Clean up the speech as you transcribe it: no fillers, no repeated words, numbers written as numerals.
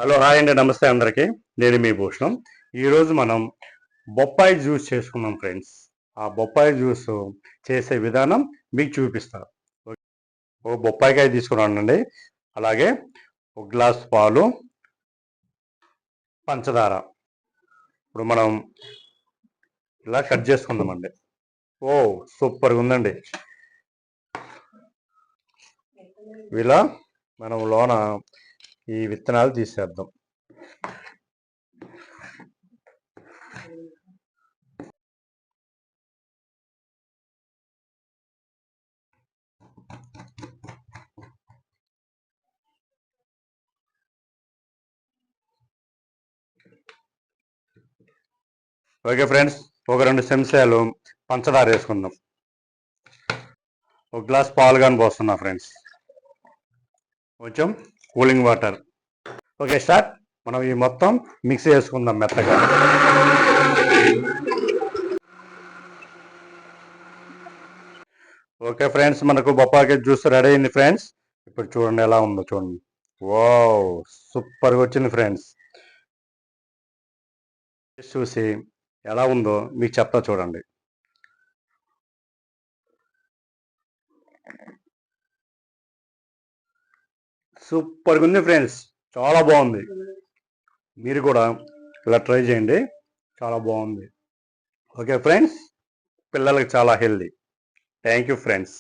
Hello hi అండి నమస్తే అందరికీ. నేను మీ భూషణం. ఈరోజు మనం బొప్పాయి జ్యూస్ చేసుకున్నాం ఫ్రెండ్స్. ఆ బొప్పాయి జ్యూస్ చేసే విధానం మీకు చూపిస్తా. ఓ బొప్పాయికాయ తీసుకున్నానండి. అలాగే ఒక గ్లాస్ పాలు, పంచదార. ఇప్పుడు మనం ఇలా కట్ చేసుకుందామండి. ఓ సూపర్గా ఉందండి. ఇలా మనం లోన ఈ విత్తనాలు తీసేద్దాం. ఓకే ఫ్రెండ్స్, ఒక 2 చెంచాలు పంచదార వేసుకుందాం. ఒక గ్లాస్ పాలు కానీ పోస్తున్నా ఫ్రెండ్స్. కొంచెం కూలింగ్ వాటర్. Okay start. మనం ఈ మొత్తం మిక్స్ చేసుకుందాం మెత్తగా. ఓకే ఫ్రెండ్స్, మనకు బొప్పాయి జ్యూస్ రెడీ అయింది ఫ్రెండ్స్. ఇప్పుడు చూడండి ఎలా ఉందో చూడండి. వావ్, సూపర్గా వచ్చింది ఫ్రెండ్స్. చూసి ఎలా ఉందో మీకు చెప్తా చూడండి. సూపర్గా ఉంది ఫ్రెండ్స్, చాలా బాగుంది. మీరు కూడా ఇలా ట్రై చేయండి, చాలా బాగుంది. ఓకే ఫ్రెండ్స్, పిల్లలకి చాలా హెల్దీ. Thank you friends.